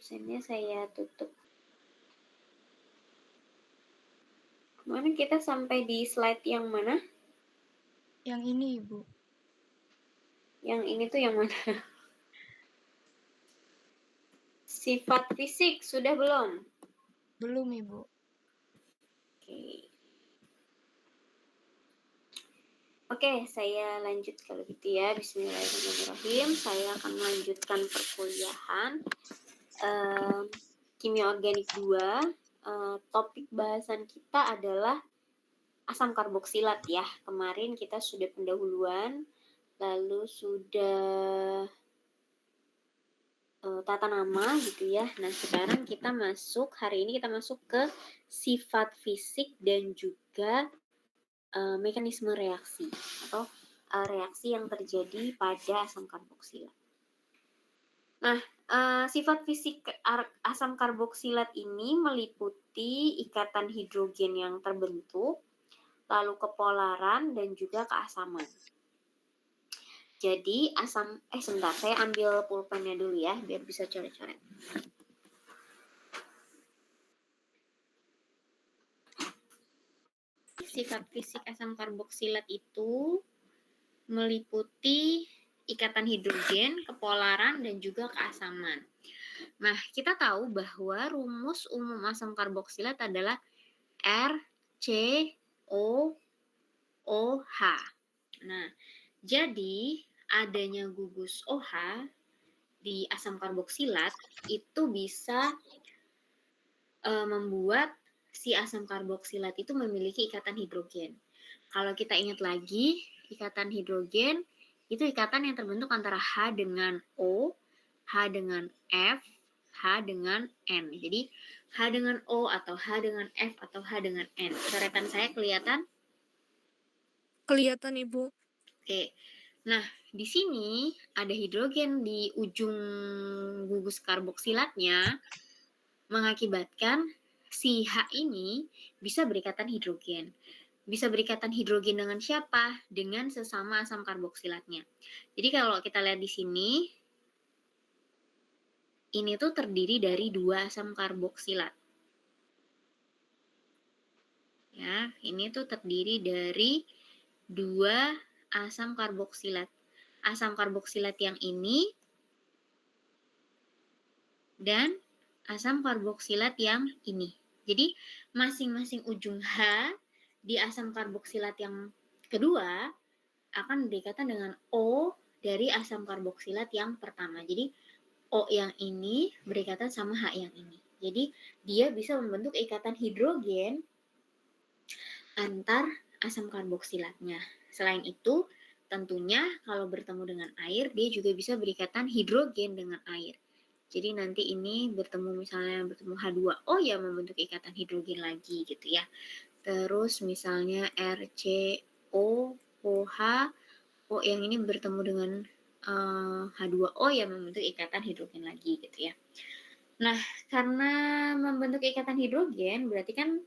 Absennya saya tutup. Kemarin kita sampai di slide yang mana? Yang ini, Ibu. Yang ini tuh yang mana? Sifat fisik sudah belum? Belum, Ibu. Oke. Oke, saya lanjut kalau gitu ya. Bismillahirrahmanirrahim. Saya akan melanjutkan perkuliahan Kimia Organik 2. Topik bahasan kita adalah asam karboksilat ya. Kemarin kita sudah pendahuluan, lalu sudah tata nama gitu ya. Nah, sekarang hari ini kita masuk ke sifat fisik dan juga mekanisme reaksi atau reaksi yang terjadi pada asam karboksilat. Nah, sifat fisik asam karboksilat ini meliputi ikatan hidrogen yang terbentuk, lalu kepolaran dan juga keasaman. Jadi sebentar, saya ambil pulpennya dulu ya, biar bisa coret-coret. Sifat fisik asam karboksilat itu meliputi ikatan hidrogen, kepolaran, dan juga keasaman. Nah, kita tahu bahwa rumus umum asam karboksilat adalah RCOOH. Nah, jadi adanya gugus OH di asam karboksilat itu bisa membuat si asam karboksilat itu memiliki ikatan hidrogen. Kalau kita ingat lagi, ikatan hidrogen itu ikatan yang terbentuk antara H dengan O, H dengan F, H dengan N. Jadi H dengan O atau H dengan F atau H dengan N. Coretan saya kelihatan? Kelihatan, Ibu. Oke. Nah, di sini ada hidrogen di ujung gugus karboksilatnya mengakibatkan si H ini bisa berikatan hidrogen. Bisa berikatan hidrogen dengan siapa? Dengan sesama asam karboksilatnya. Jadi kalau kita lihat di sini, ini tuh terdiri dari 2 asam karboksilat. Ya, ini tuh terdiri dari 2 asam karboksilat. Asam karboksilat yang ini dan asam karboksilat yang ini. Jadi masing-masing ujung H di asam karboksilat yang kedua akan berikatan dengan O dari asam karboksilat yang pertama. Jadi O yang ini berikatan sama H yang ini. Jadi dia bisa membentuk ikatan hidrogen antar asam karboksilatnya. Selain itu, tentunya kalau bertemu dengan air, dia juga bisa berikatan hidrogen dengan air. Jadi nanti ini bertemu H2O ya membentuk ikatan hidrogen lagi gitu ya. Terus misalnya RCOOH, O yang ini bertemu dengan H2O ya membentuk ikatan hidrogen lagi gitu ya. Nah, karena membentuk ikatan hidrogen berarti kan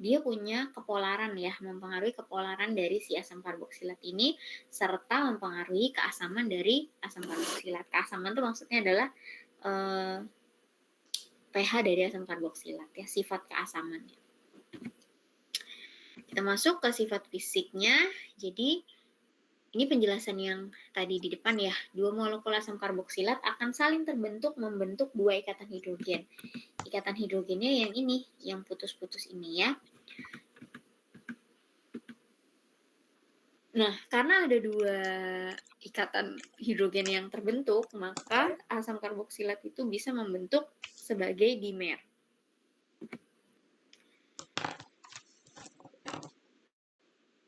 dia punya kepolaran ya, mempengaruhi kepolaran dari si asam karboksilat ini serta mempengaruhi keasaman dari asam karboksilat. Keasaman itu maksudnya adalah pH dari asam karboksilat ya, sifat keasamannya. Kita masuk ke sifat fisiknya. Jadi ini penjelasan yang tadi di depan ya. 2 molekul asam karboksilat akan saling membentuk 2 ikatan hidrogen. Ikatan hidrogennya yang ini, yang putus-putus ini ya. Nah, karena ada 2 ikatan hidrogen yang terbentuk, maka asam karboksilat itu bisa membentuk sebagai dimer.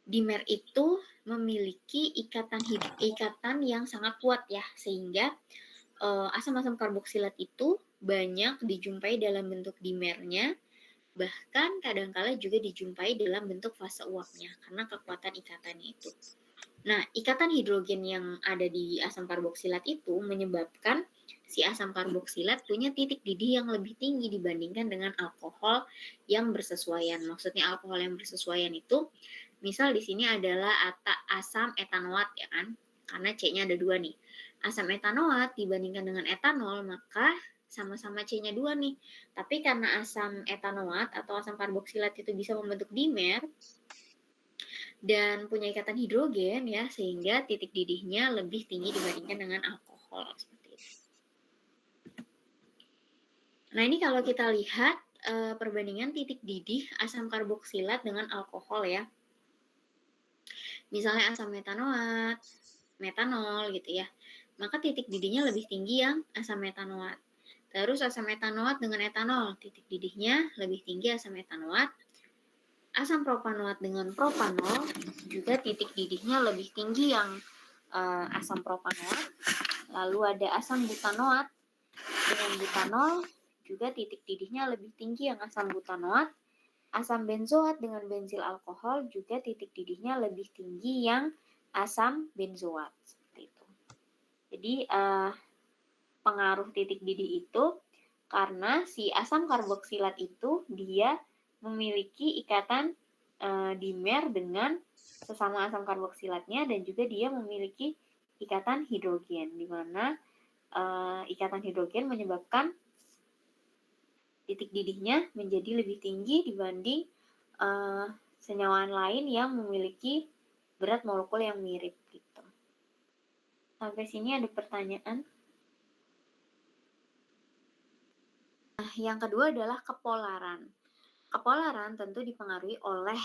Dimer itu memiliki ikatan yang sangat kuat ya, sehingga asam-asam karboksilat itu banyak dijumpai dalam bentuk dimernya, bahkan kadangkala juga dijumpai dalam bentuk fase uapnya karena kekuatan ikatannya itu. Nah, ikatan hidrogen yang ada di asam karboksilat itu menyebabkan si asam karboksilat punya titik didih yang lebih tinggi dibandingkan dengan alkohol yang bersesuaian. Maksudnya alkohol yang bersesuaian itu, misal di sini adalah asam etanoat ya kan, karena C-nya ada 2 nih. Asam etanoat dibandingkan dengan etanol, maka sama-sama C-nya 2 nih. Tapi karena asam etanoat atau asam karboksilat itu bisa membentuk dimer dan punya ikatan hidrogen ya, sehingga titik didihnya lebih tinggi dibandingkan dengan alkohol seperti itu. Nah, ini kalau kita lihat perbandingan titik didih asam karboksilat dengan alkohol ya. Misalnya asam metanoat, metanol gitu ya. Maka titik didihnya lebih tinggi yang asam metanoat. Terus asam metanoat dengan etanol, titik didihnya lebih tinggi asam metanoat. Asam propanoat dengan propanol juga titik didihnya lebih tinggi yang asam propanoat. Lalu ada asam butanoat dengan butanol juga titik didihnya lebih tinggi yang asam butanoat. Asam benzoat dengan benzil alkohol juga titik didihnya lebih tinggi yang asam benzoat. Seperti itu. Jadi pengaruh titik didih itu karena si asam karboksilat itu dia memiliki ikatan dimer dengan sesama asam karboksilatnya dan juga dia memiliki ikatan hidrogen di mana ikatan hidrogen menyebabkan titik didihnya menjadi lebih tinggi dibanding senyawaan lain yang memiliki berat molekul yang mirip gitu. Sampai sini ada pertanyaan? Nah, yang kedua adalah kepolaran. Kepolaran tentu dipengaruhi oleh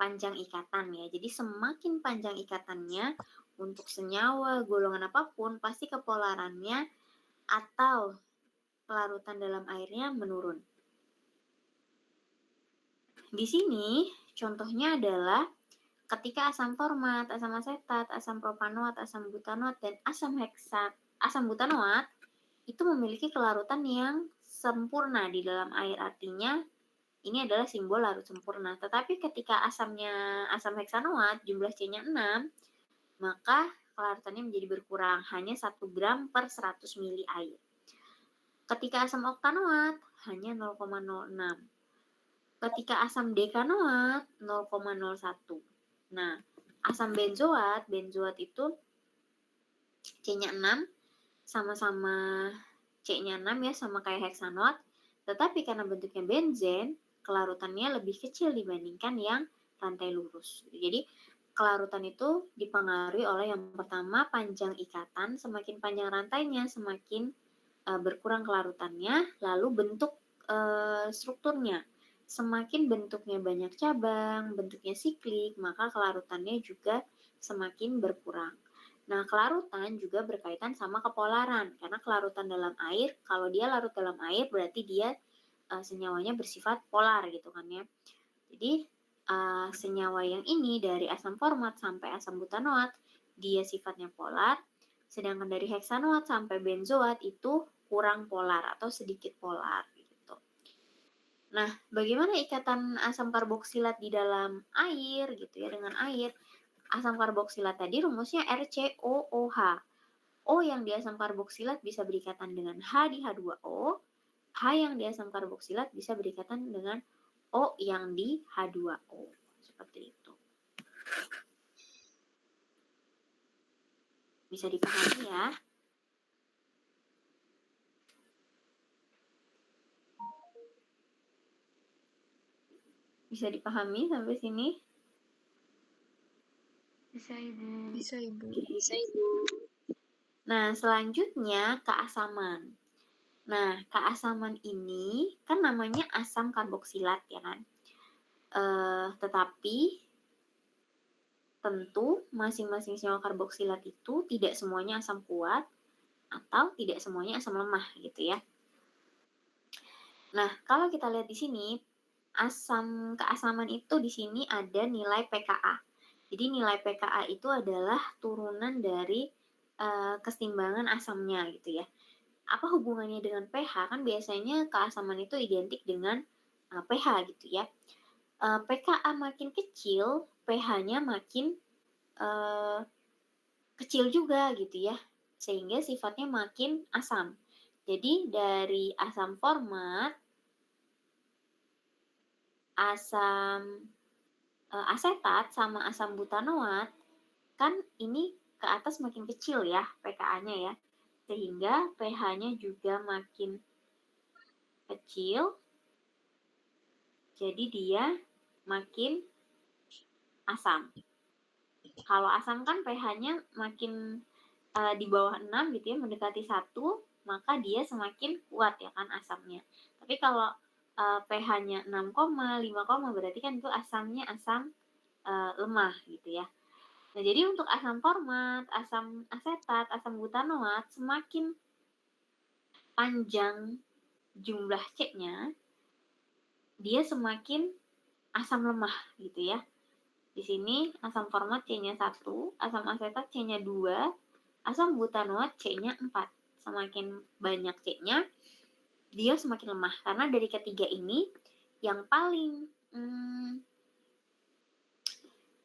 panjang ikatan ya. Jadi semakin panjang ikatannya untuk senyawa, golongan apapun, pasti kepolarannya atau kelarutan dalam airnya menurun. Di sini contohnya adalah ketika asam format, asam asetat, asam propanoat, asam butanoat, dan asam butanoat itu memiliki kelarutan yang sempurna di dalam air. Artinya ini adalah simbol larut sempurna. Tetapi ketika asam heksanoat jumlah C-nya 6, maka kelarutannya menjadi berkurang, hanya 1 gram per 100 mili air. Ketika asam oktanoat hanya 0,06. Ketika asam dekanoat 0,01. Nah, asam benzoat itu C-nya 6, sama-sama C-nya 6 ya, sama kayak heksanoat, tetapi karena bentuknya benzen, kelarutannya lebih kecil dibandingkan yang rantai lurus. Jadi kelarutan itu dipengaruhi oleh yang pertama panjang ikatan, semakin panjang rantainya semakin berkurang kelarutannya, lalu bentuk strukturnya. Semakin bentuknya banyak cabang, bentuknya siklik, maka kelarutannya juga semakin berkurang. Nah, kelarutan juga berkaitan sama kepolaran, karena kelarutan dalam air, kalau dia larut dalam air berarti dia senyawanya bersifat polar gitu kan ya. Jadi senyawa yang ini dari asam format sampai asam butanoat dia sifatnya polar, sedangkan dari heksanoat sampai benzoat itu kurang polar atau sedikit polar gitu. Nah, bagaimana ikatan asam karboksilat di dalam air gitu ya dengan air? Asam karboksilat tadi rumusnya RCOOH. O yang di asam karboksilat bisa berikatan dengan H di H2O, H yang di asam karboksilat bisa berikatan dengan O yang di H2O. Seperti itu. Bisa dipahami ya? Bisa dipahami sampai sini? Bisa, Ibu. Bisa, Ibu. Bisa, Ibu. Nah, selanjutnya keasaman. Nah, keasaman ini kan namanya asam karboksilat ya kan? Tetapi tentu masing-masing senyawa karboksilat itu tidak semuanya asam kuat atau tidak semuanya asam lemah gitu ya. Nah, kalau kita lihat di sini keasaman itu di sini ada nilai pKa. Jadi nilai pKa itu adalah turunan dari kesetimbangan asamnya gitu ya. Apa hubungannya dengan pH? Kan biasanya keasaman itu identik dengan pH gitu ya. pKa makin kecil, pH-nya makin kecil juga gitu ya, sehingga sifatnya makin asam. Jadi dari asam format, asam asetat sama asam butanoat kan ini ke atas makin kecil ya pKa-nya ya. sehingga pH-nya juga makin kecil, jadi dia makin asam. Kalau asam kan pH-nya makin di bawah 6 gitu ya, mendekati 1, maka dia semakin kuat ya kan asamnya. Tapi kalau pH-nya 6, 5, berarti kan itu asamnya asam lemah gitu ya. Nah, jadi untuk asam format, asam asetat, asam butanoat, semakin panjang jumlah C-nya, dia semakin asam lemah gitu ya. Di sini asam format C-nya 1, asam asetat C-nya 2, asam butanoat C-nya 4. Semakin banyak C-nya, dia semakin lemah. Karena dari ketiga ini, yang paling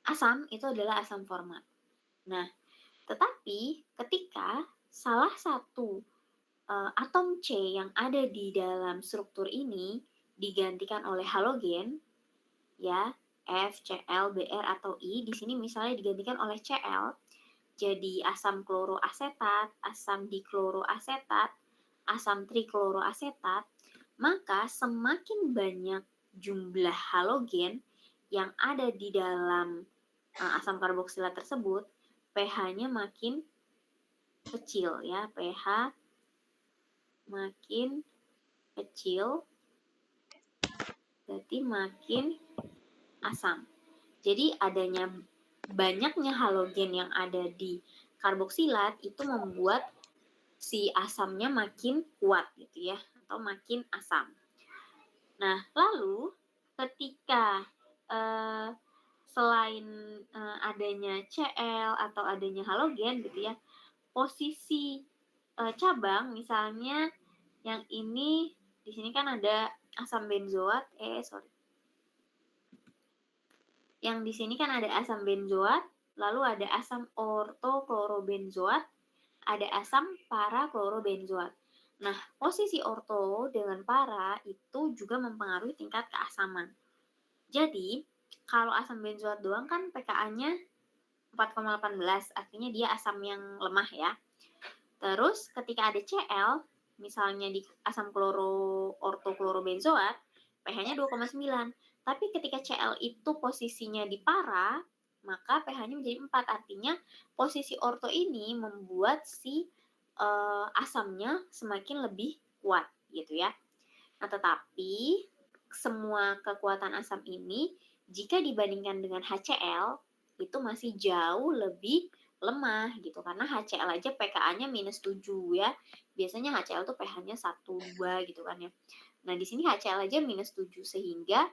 asam itu adalah asam format. Nah, tetapi ketika salah satu atom C yang ada di dalam struktur ini digantikan oleh halogen, ya, F, Cl, Br, atau I, di sini misalnya digantikan oleh Cl, jadi asam kloroasetat, asam dikloroasetat, asam trikloroasetat, maka semakin banyak jumlah halogen yang ada di dalam asam karboksilat tersebut, pH-nya makin kecil ya, pH makin kecil, berarti makin asam. Jadi adanya banyaknya halogen yang ada di karboksilat itu membuat si asamnya makin kuat gitu ya, atau makin asam. Nah, lalu ketika selain adanya Cl atau adanya halogen gitu ya, posisi cabang misalnya yang ini di sini kan ada asam benzoat, Yang di sini kan ada asam benzoat, lalu ada asam ortoklorobenzoat, ada asam paraklorobenzoat. Nah, posisi orto dengan para itu juga mempengaruhi tingkat keasaman. Jadi, kalau asam benzoat doang kan pKa-nya 4,18, artinya dia asam yang lemah ya. Terus ketika ada Cl, misalnya di asam ortoklorobenzoat, pH-nya 2,9. Tapi ketika Cl itu posisinya di para, maka pH-nya menjadi 4. Artinya posisi orto ini membuat si asamnya semakin lebih kuat gitu ya. Nah, tetapi semua kekuatan asam ini jika dibandingkan dengan HCl itu masih jauh lebih lemah gitu, karena HCl aja pKa-nya -7 ya. Biasanya HCl tuh pH-nya 1, 2 gitu kan ya. Nah, di sini HCl aja -7 sehingga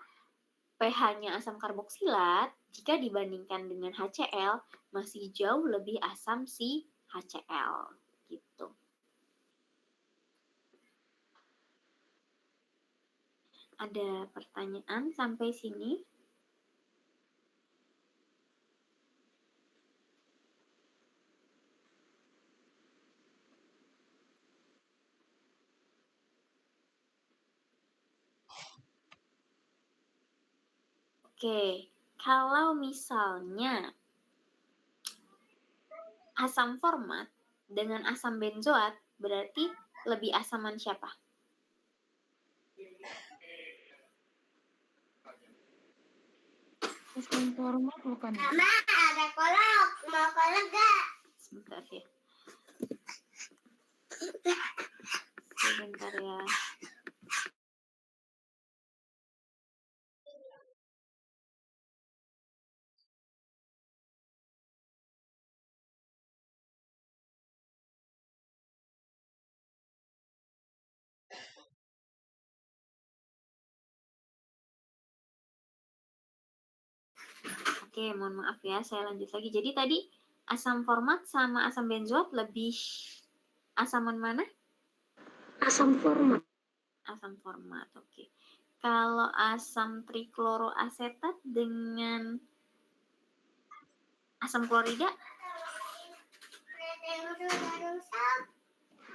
pH-nya asam karboksilat jika dibandingkan dengan HCl masih jauh lebih asam si HCl gitu. Ada pertanyaan sampai sini? Oke, kalau misalnya asam format dengan asam benzoat, berarti lebih asaman siapa? Asam format bukan? Mama, ada kolak. Mau kolak gak? Sebentar ya. Sebentar ya. Oke, mohon maaf ya, saya lanjut lagi. Jadi tadi asam format sama asam benzoat lebih asaman mana? Asam format. Asam format, oke. Kalau asam trikloroasetat dengan asam klorida?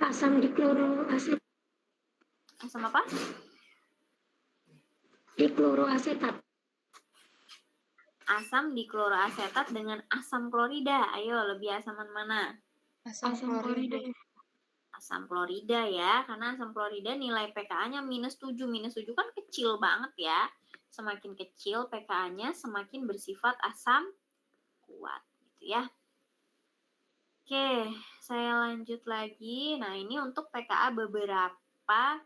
Asam dikloroasetat. Asam apa? Dikloroasetat. Asam dikloroasetat dengan asam klorida. Ayo, lebih asaman mana? Asam klorida. asam klorida ya, karena asam klorida nilai pKa-nya -7. -7 kan kecil banget ya. Semakin kecil pKa-nya semakin bersifat asam kuat gitu ya. Oke, saya lanjut lagi. Nah, ini untuk pKa beberapa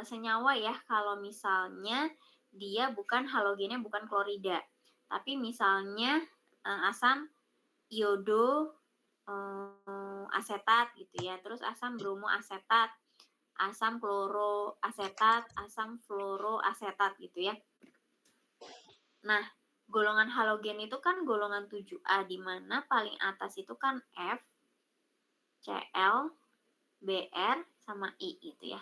senyawa ya, kalau misalnya dia bukan halogennya bukan klorida. Tapi misalnya asam iodo asetat gitu ya, terus asam bromoasetat, asam kloroasetat, asam fluoroasetat gitu ya. Nah, golongan halogen itu kan golongan 7A, di mana paling atas itu kan F, Cl, Br, sama I gitu ya.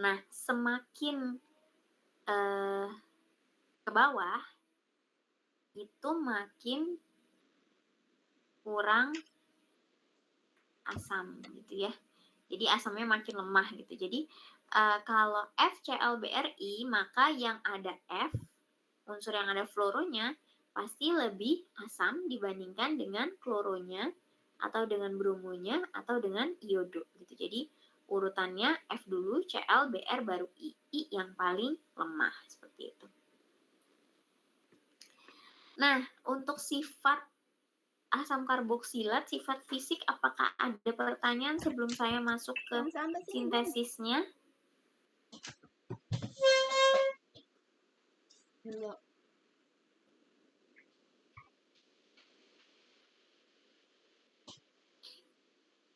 Nah, semakin ke bawah itu makin kurang asam gitu ya. Jadi asamnya makin lemah gitu. Jadi kalau FClBrI maka yang ada F, unsur yang ada fluoronya pasti lebih asam dibandingkan dengan kloronya atau dengan bromonya atau dengan iodo gitu. Jadi urutannya F dulu, Cl, Br, baru I. I yang paling lemah seperti itu. Nah, untuk sifat asam karboksilat, sifat fisik, apakah ada pertanyaan sebelum saya masuk ke sintesisnya? Enggak.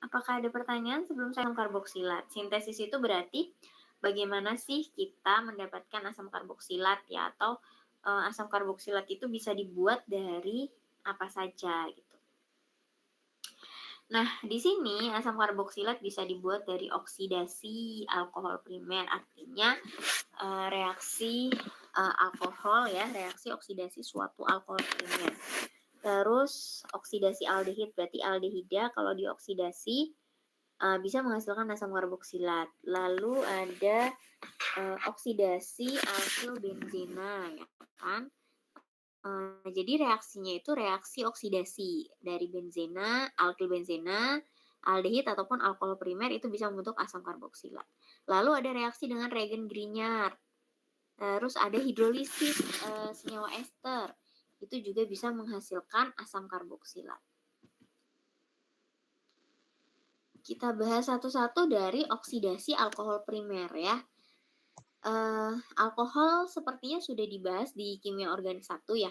Apakah ada pertanyaan sebelum saya asam karboksilat? Sintesis itu berarti bagaimana sih kita mendapatkan asam karboksilat ya, atau asam karboksilat itu bisa dibuat dari apa saja gitu. Nah, di sini asam karboksilat bisa dibuat dari oksidasi alkohol primer, artinya reaksi alkohol ya, reaksi oksidasi suatu alkohol primer. Terus oksidasi aldehid, berarti aldehida kalau dioksidasi bisa menghasilkan asam karboksilat. Lalu ada oksidasi alkil benzena ya kan. Jadi reaksinya itu reaksi oksidasi dari benzena, alkil benzena, aldehid ataupun alkohol primer itu bisa membentuk asam karboksilat. Lalu ada reaksi dengan reagen Grignard. Terus ada hidrolisis senyawa ester. Itu juga bisa menghasilkan asam karboksilat. Kita bahas satu-satu dari oksidasi alkohol primer ya. Alkohol sepertinya sudah dibahas di kimia organik 1 ya,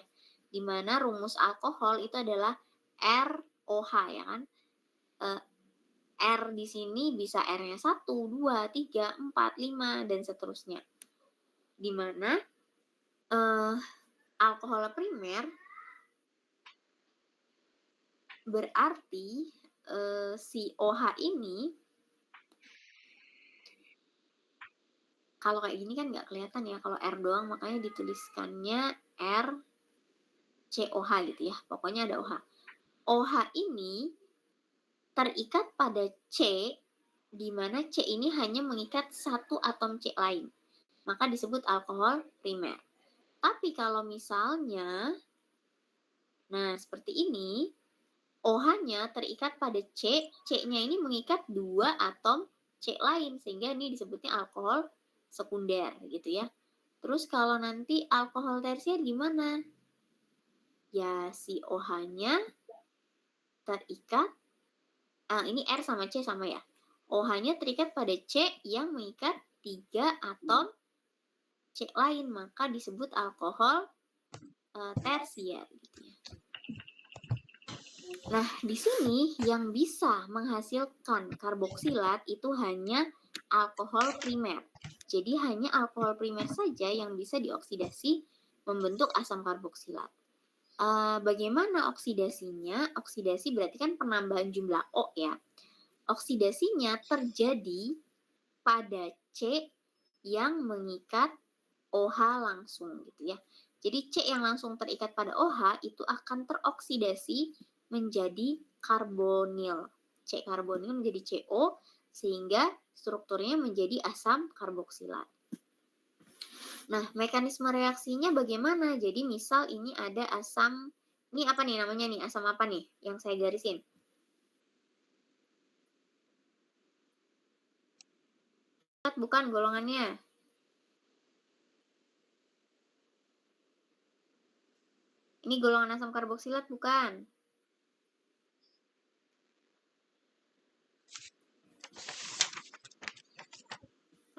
di mana rumus alkohol itu adalah ROH ya kan. R di sini bisa R-nya 1, 2, 3, 4, 5 dan seterusnya. Di mana alkohol primer berarti si OH ini kalau kayak gini kan nggak kelihatan ya, kalau R doang makanya dituliskannya R COH gitu ya. Pokoknya ada OH. OH ini terikat pada C, di mana C ini hanya mengikat satu atom C lain. Maka disebut alkohol primer. Tapi kalau misalnya, nah seperti ini, OH-nya terikat pada C, C-nya ini mengikat dua atom C lain, sehingga ini disebutnya alkohol sekunder gitu ya. Terus kalau nanti alkohol tersier gimana? Ya si OH-nya terikat, ini R sama C sama ya. OH-nya terikat pada C yang mengikat 3 atom C lain, maka disebut alkohol tersier gitu ya. Nah, di sini yang bisa menghasilkan karboksilat itu hanya alkohol primer. Jadi hanya alkohol primer saja yang bisa dioksidasi membentuk asam karboksilat. Bagaimana oksidasinya? Oksidasi berarti kan penambahan jumlah O ya. Oksidasinya terjadi pada C yang mengikat OH langsung gitu ya. Jadi C yang langsung terikat pada OH itu akan teroksidasi menjadi karbonil. C karbonil menjadi CO sehingga strukturnya menjadi asam karboksilat. Nah, mekanisme reaksinya bagaimana? Jadi misal ini ada asam, ini apa nih namanya nih? Asam apa nih yang saya garisin? bukan golongannya? Ini golongan asam karboksilat bukan?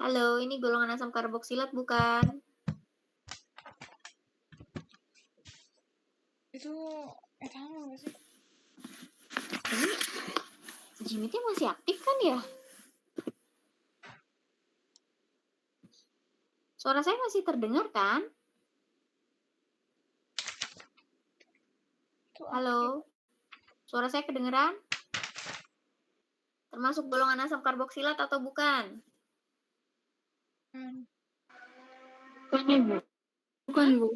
Halo, ini golongan asam karboksilat bukan? Itu etanol nggak sih? Ini Jimitnya masih aktif kan ya? Suara saya masih terdengar kan? Itu Halo, suara saya kedengeran? Termasuk golongan asam karboksilat atau bukan? Bukan, Ibu. bukan Bu.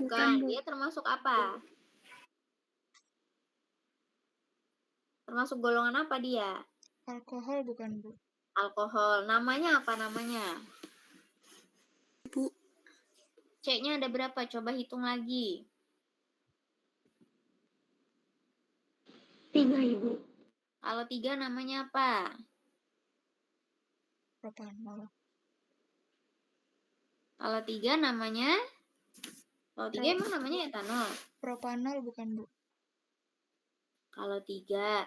Bukan, Bu. dia termasuk apa? Termasuk golongan apa dia? Alkohol bukan Bu. Alkohol. Namanya apa namanya? Bu. C-nya ada berapa? Coba hitung lagi. 3 Ibu. Kalau 3 namanya apa? Propanol. Kalau 3 namanya? Kalau 3 emang namanya etanol. Propanol bukan Bu. Kalau 3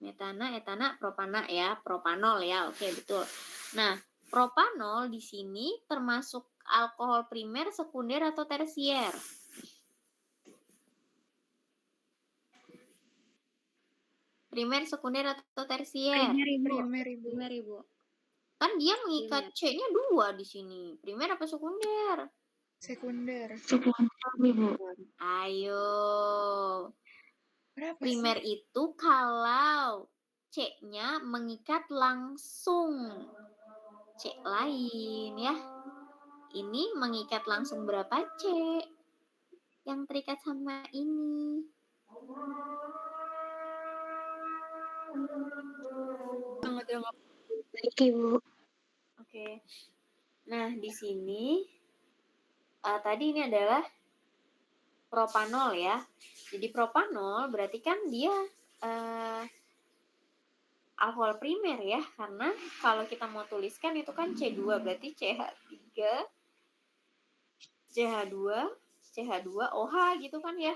metana, etana, propana ya, propanol ya. Oke, betul. Nah, propanol di sini termasuk alkohol primer, sekunder atau tersier? Primer, sekunder atau tersier? Primer Ibu. Kan dia mengikat C-nya 2 di sini. Primer apa sekunder? Sekunder. Sekunder Ibu. Ayo. Berapa Primer sih? itu kalau C-nya mengikat langsung C lain ya. Ini mengikat langsung berapa C yang terikat sama ini? Baik Ibu. Oke. Nah, di sini tadi ini adalah propanol ya. Jadi propanol berarti kan dia alkohol primer ya, karena kalau kita mau tuliskan itu kan C2 berarti CH3, CH2, CH2, OH gitu kan ya.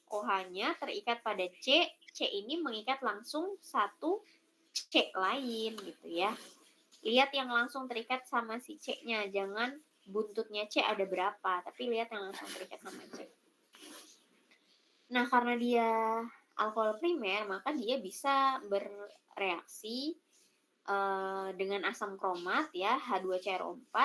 OH-nya terikat pada C, C ini mengikat langsung satu C lain gitu ya. Lihat yang langsung terikat sama si C-nya, jangan buntutnya C ada berapa, tapi lihat yang langsung terikat sama C. Nah, karena dia alkohol primer, maka dia bisa bereaksi dengan asam kromat ya, H2CrO4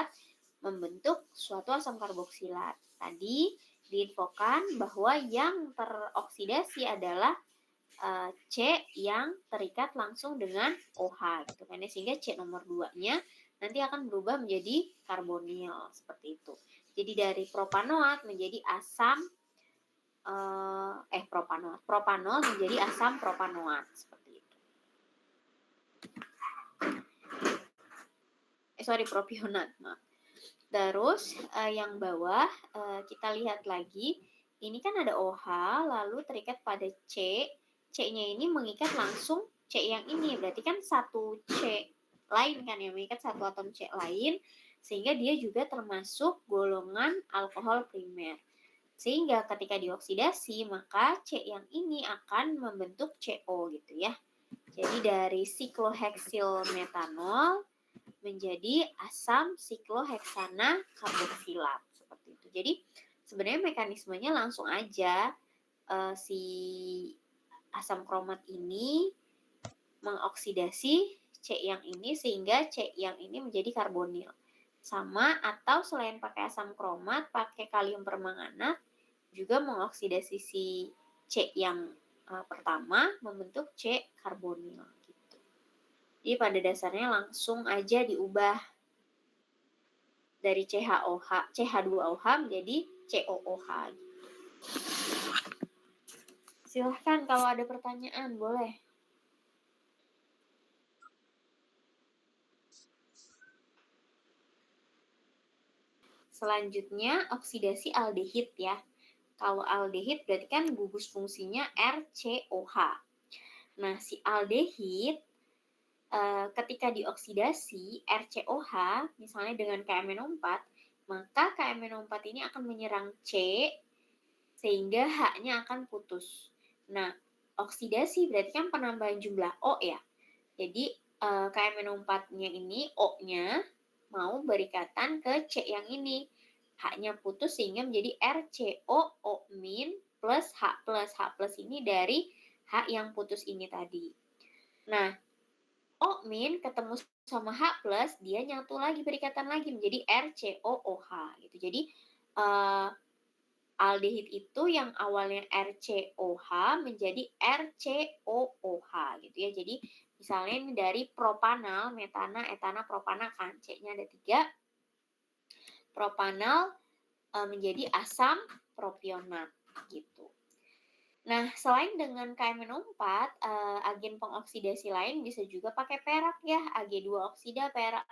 membentuk suatu asam karboksilat. Tadi diinfokan bahwa yang teroksidasi adalah C yang terikat langsung dengan OH gitu kan ya, sehingga C nomor 2-nya nanti akan berubah menjadi karbonil seperti itu. Jadi dari propanoat menjadi asam propanol menjadi asam propanoat seperti itu. Propionat, maaf. Terus yang bawah kita lihat lagi, ini kan ada OH lalu terikat pada C, C-nya ini mengikat langsung C yang ini, berarti kan satu C lain kan yang mengikat satu atom C lain, sehingga dia juga termasuk golongan alkohol primer. Sehingga ketika dioksidasi, maka C yang ini akan membentuk CO gitu ya. Jadi dari sikloheksil metanol menjadi asam sikloheksana karboksilat seperti itu. Jadi sebenarnya mekanismenya langsung aja si asam kromat ini mengoksidasi C yang ini sehingga C yang ini menjadi karbonil. Sama atau selain pakai asam kromat, pakai kalium permanganat juga mengoksidasi si C yang pertama membentuk C karbonil gitu. Jadi pada dasarnya langsung aja diubah dari CH2OH menjadi COOH gitu. Silahkan kalau ada pertanyaan boleh. Selanjutnya oksidasi aldehid ya. Kalau aldehid berarti kan gugus fungsinya RCOH. Nah, si aldehid ketika dioksidasi RCOH misalnya dengan KMNO4, maka KMNO4 ini akan menyerang C sehingga H-nya akan putus. Nah, oksidasi berarti kan penambahan jumlah O ya. Jadi KMNO4-nya ini O-nya mau berikatan ke C yang ini. H-nya putus sehingga menjadi RCO O- plus H+. H+ ini dari H yang putus ini tadi. Nah, O- ketemu sama H+, dia nyatu lagi, berikatan lagi menjadi RCOOH gitu. Jadi aldehid itu yang awalnya RCOH menjadi RCOOH gitu ya. Jadi misalnya ini dari propanal, metana, etana, propana kan, C-nya ada 3. Propanal menjadi asam propionat gitu. Nah, selain dengan KMNO4, agen pengoksidasi lain bisa juga pakai perak ya, Ag2 oksida, perak,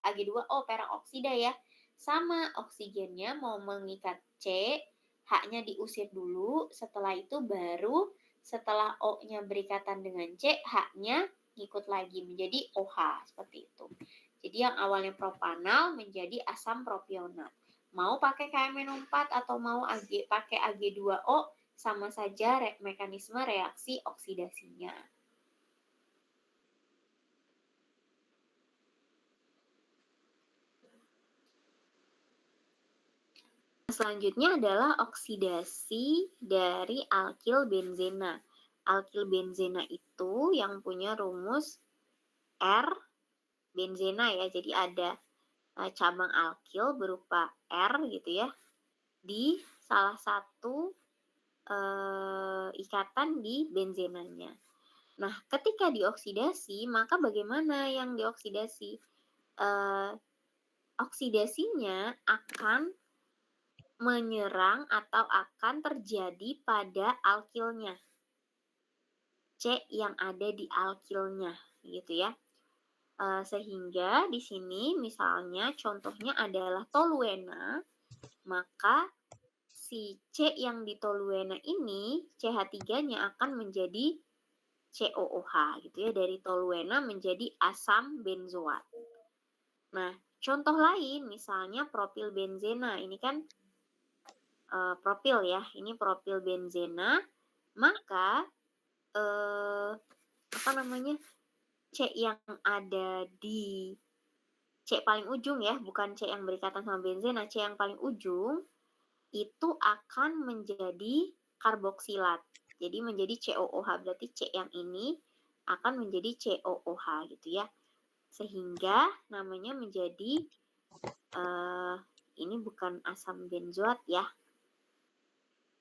Ag2O perak oksida ya. Sama, oksigennya mau mengikat C, H-nya diusir dulu, setelah itu baru setelah O-nya berikatan dengan C, H-nya ngikut lagi menjadi OH, seperti itu. Jadi yang awalnya propanal menjadi asam propionat. Mau pakai KMNO4 atau mau pakai Ag2O, sama saja mekanisme reaksi oksidasinya. Selanjutnya adalah oksidasi dari alkil benzena. Alkil benzena itu yang punya rumus R benzena ya. Jadi ada cabang alkil berupa R gitu ya di salah satu ikatan di benzenanya. Nah, ketika dioksidasi, maka bagaimana yang dioksidasi? Oksidasinya akan menyerang atau akan terjadi pada alkilnya. C yang ada di alkilnya, gitu ya. Sehingga di sini misalnya contohnya adalah toluena, maka si C yang di toluena ini, CH3-nya akan menjadi COOH gitu ya, dari toluena menjadi asam benzoat. Nah, contoh lain misalnya propil benzena, ini kan propil ya, ini propil benzena, maka C yang ada di C paling ujung ya, bukan C yang berikatan sama benzena, C yang paling ujung itu akan menjadi karboksilat. Jadi menjadi COOH, berarti C yang ini akan menjadi COOH gitu ya. Sehingga namanya menjadi ini bukan asam benzoat ya.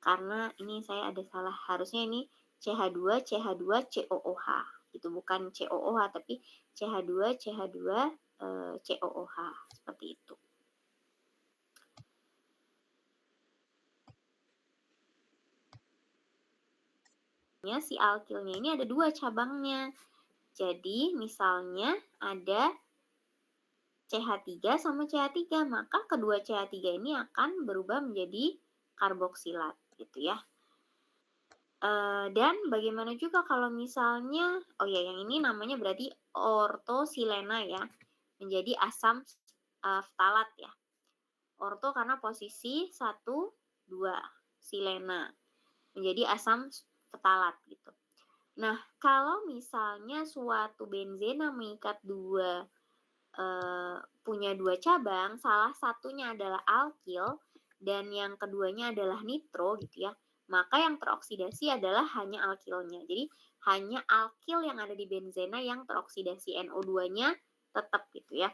Karena ini saya ada salah, harusnya ini CH2 CH2 COOH. Itu bukan COOH tapi CH2 CH2 COOH, seperti itu. Si alkilnya ini ada 2 cabangnya. Jadi misalnya ada CH3 sama CH3, maka kedua CH3 ini akan berubah menjadi karboksilat gitu ya. Dan bagaimana juga kalau misalnya, oh ya yang ini namanya berarti ortosilena ya, menjadi asam ftalat ya. Orto karena posisi 1, 2, silena, menjadi asam ftalat gitu. Nah, kalau misalnya suatu benzena mengikat punya 2 cabang, salah satunya adalah alkil dan yang keduanya adalah nitro gitu ya, maka yang teroksidasi adalah hanya alkilnya. Jadi hanya alkil yang ada di benzena yang teroksidasi, NO2-nya tetap gitu ya.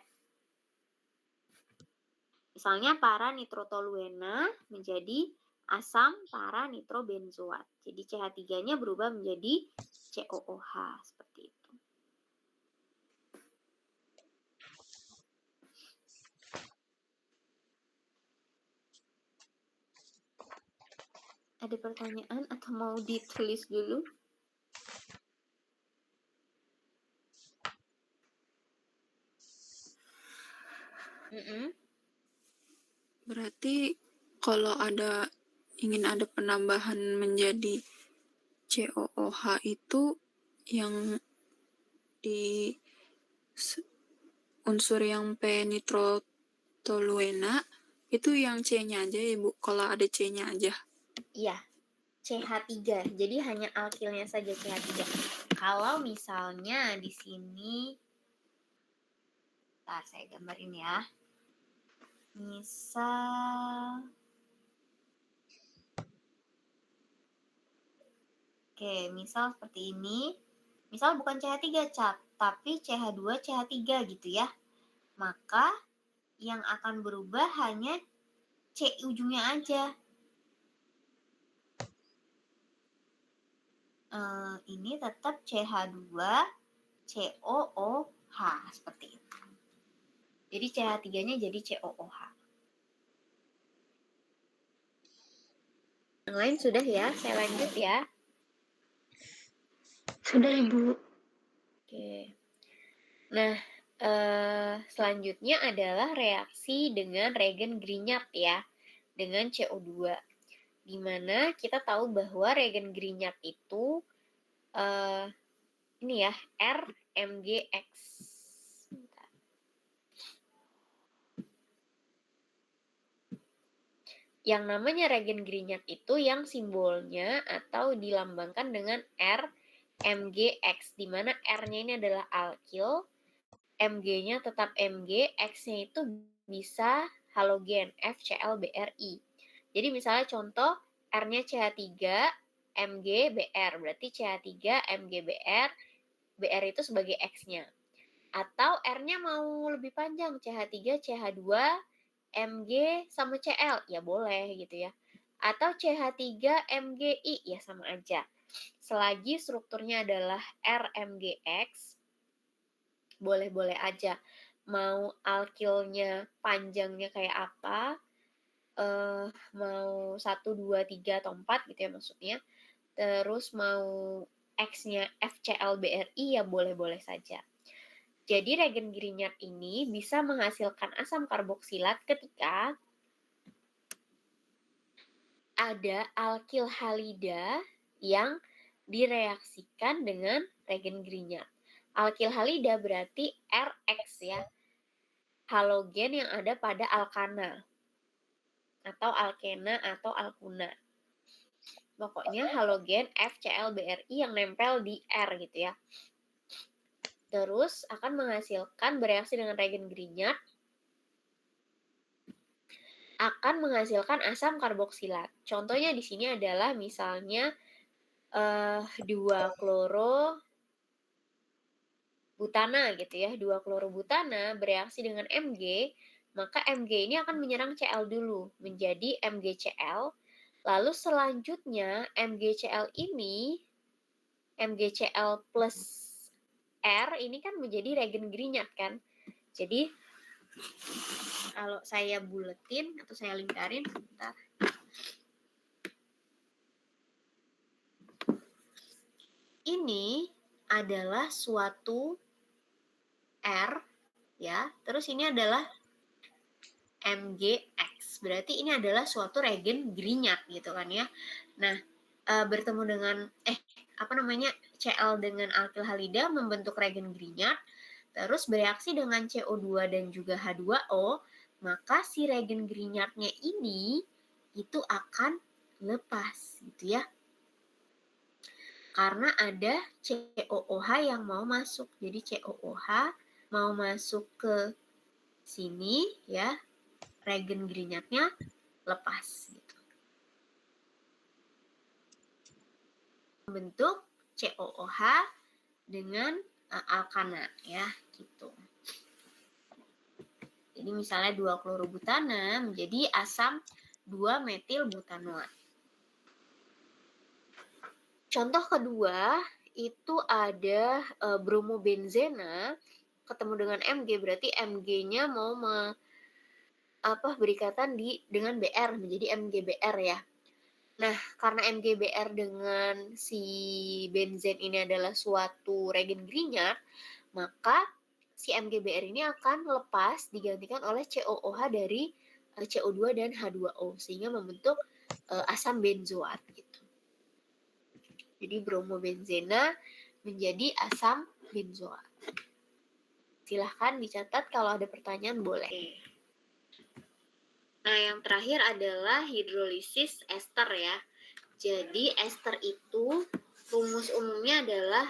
Misalnya para-nitrotoluena menjadi asam para-nitrobenzoat. Jadi CH3-nya berubah menjadi COOH seperti itu. Ada pertanyaan atau mau ditulis dulu? Berarti kalau ingin ada penambahan menjadi COOH itu yang unsur yang p-nitrotoluena itu yang C-nya aja ya, Bu? Kalau ada C-nya aja. Iya, CH3. Jadi hanya alkilnya saja CH3. Kalau misalnya di sini, ntar saya gambarin ya. Misal, misal seperti ini. Misal bukan CH3, tapi CH2, CH3 gitu ya. Maka yang akan berubah hanya C ujungnya aja. Ini tetap CH2, COOH seperti itu. Jadi CH3-nya jadi COOH. Yang lain sudah ya, saya lanjut ya. Sudah, Ibu. Oke. Nah, selanjutnya adalah reaksi dengan reagen Grignard ya, dengan CO2. Di mana kita tahu bahwa reagen Grignard itu ini ya, RMGX. Yang namanya reagen Grignard itu yang simbolnya atau dilambangkan dengan RMGX, di mana R-nya ini adalah alkil, Mg-nya tetap Mg, X-nya itu bisa halogen FClBrI. Jadi misalnya contoh R-nya CH3, Mg, Br, berarti CH3, Mg, Br, Br itu sebagai X-nya. Atau R-nya mau lebih panjang, CH3, CH2, Mg sama Cl, ya boleh gitu ya. Atau CH3, MgI, ya sama aja. Selagi strukturnya adalah RMGX, boleh-boleh aja. Mau alkilnya panjangnya kayak apa, mau 1, 2, 3, atau 4 gitu ya maksudnya. Terus mau X-nya FClBrI, ya boleh-boleh saja. Jadi reagen Grignard ini bisa menghasilkan asam karboksilat ketika ada alkil halida yang direaksikan dengan reagen Grignard. Alkil halida berarti RX ya, halogen yang ada pada alkana atau alkena atau alkuna. Pokoknya halogen FClBrI yang nempel di R gitu ya. Terus akan menghasilkan bereaksi dengan reagen Grignard akan menghasilkan asam karboksilat. Contohnya di sini adalah misalnya 2-klorobutana gitu ya. 2-klorobutana bereaksi dengan Mg, maka Mg ini akan menyerang Cl dulu menjadi MgCl. Lalu selanjutnya MgCl ini MgCl plus R ini kan menjadi reagen Grignard kan. Jadi kalau saya buletin atau saya lingkarin sebentar. Ini adalah suatu R ya. Terus ini adalah MgX. Berarti ini adalah suatu reagen Grignard gitu kan ya. Nah, bertemu dengan Cl dengan alkil halida membentuk reagen Grignard, terus bereaksi dengan CO2 dan juga H2O, maka si reagen Grignard-nya ini itu akan lepas gitu ya. Karena ada COOH yang mau masuk. Jadi COOH mau masuk ke sini ya, reagen Grignard-nya lepas gitu. Membentuk COOH dengan alkana ya gitu. Jadi misalnya 2-klorobutana menjadi asam 2-metilbutanoat. Contoh kedua itu ada bromobenzena ketemu dengan Mg, berarti Mg-nya mau berikatan dengan Br menjadi MgBr ya. Nah, karena MgBr dengan si benzen ini adalah suatu reagen Grignard, maka si MgBr ini akan lepas digantikan oleh COOH dari CO2 dan H2O sehingga membentuk asam benzoat gitu. Jadi bromobenzena menjadi asam benzoat. Silahkan dicatat, kalau ada pertanyaan boleh. Nah, yang terakhir adalah hidrolisis ester ya. Jadi ester itu rumus umumnya adalah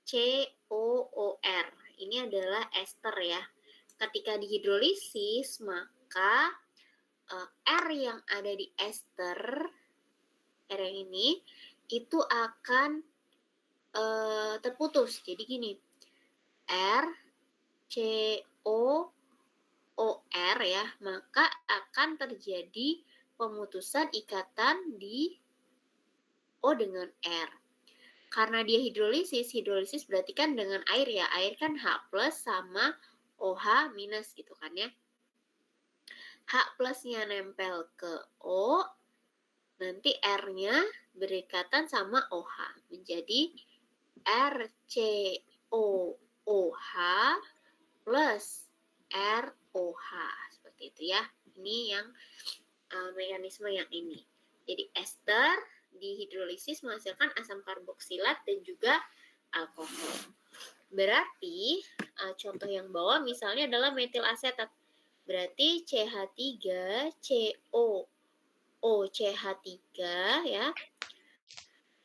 RCOOR. Ini adalah ester ya. Ketika dihidrolisis, maka R yang ada di ester, R yang ini, itu akan terputus. Jadi gini, RCOOR ya, maka akan terjadi pemutusan ikatan di O dengan R. Karena dia hidrolisis berarti kan dengan air ya. Air kan H plus sama OH minus gitu kan ya. H plusnya nempel ke O, nanti R-nya berikatan sama OH. Menjadi RCOOH plus ROH. Seperti itu ya. Ini yang mekanisme yang ini. Jadi ester dihidrolisis menghasilkan asam karboksilat dan juga alkohol. Berarti contoh yang bawah misalnya adalah metil asetat. Berarti CH3COOCH3 ya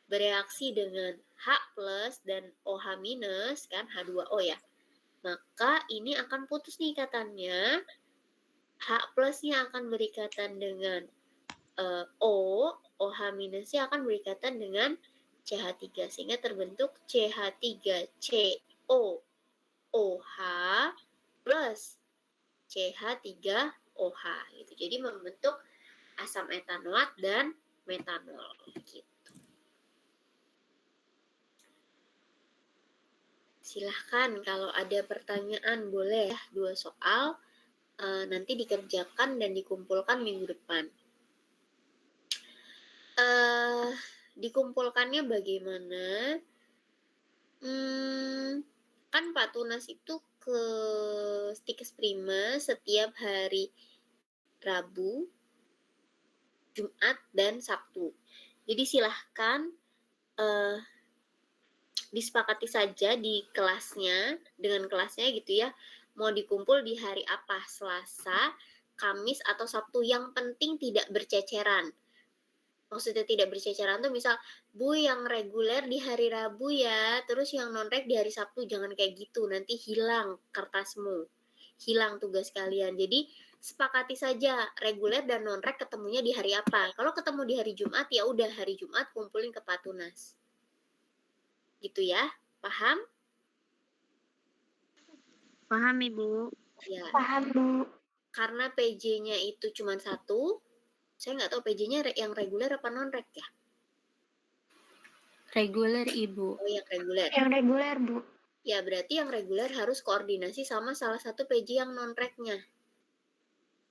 bereaksi dengan H plus dan OH minus kan H2O ya. Maka ini akan putus nih ikatannya. H plusnya akan berikatan dengan O, OH minusnya akan berikatan dengan CH3 sehingga terbentuk CH3COOH plus CH3OH gitu. Jadi membentuk asam etanoat dan metanol gitu. Silahkan kalau ada pertanyaan boleh ya, 2 soal nanti dikerjakan dan dikumpulkan minggu depan. Dikumpulkannya bagaimana? Kan Pak Tunas itu ke Stikes Prima setiap hari Rabu, Jumat, dan Sabtu. Jadi silahkan disepakati saja di kelasnya, dengan kelasnya gitu ya, mau dikumpul di hari apa, Selasa, Kamis, atau Sabtu. Yang penting tidak berceceran. Maksudnya tidak berceceran tuh misal, Bu yang reguler di hari Rabu ya, terus yang non-reg di hari Sabtu, jangan kayak gitu, nanti hilang kertasmu, hilang tugas kalian. Jadi sepakati saja reguler dan non-reg ketemunya di hari apa. Kalau ketemu di hari Jumat, ya udah hari Jumat kumpulin ke Pak Tunas. Gitu ya, paham? Paham, Ibu. Ya, Paham, Bu. karena PJ-nya itu cuma 1, saya nggak tahu PJ-nya yang reguler apa non-reg ya? Reguler, Ibu. Oh, yang reguler. Yang reguler, Bu. Ya, berarti yang reguler harus koordinasi sama salah satu PJ yang non-reg-nya.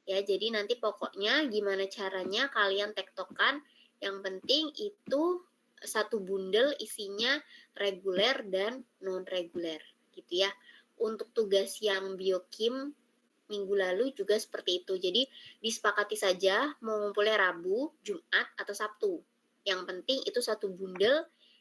Ya, jadi nanti pokoknya gimana caranya kalian tektokan. Yang penting itu satu bundel isinya reguler dan non-reguler. Gitu ya. Untuk tugas yang biokim minggu lalu juga seperti itu. Jadi disepakati saja mau ngumpulnya Rabu, Jumat, atau Sabtu. Yang penting itu satu bundel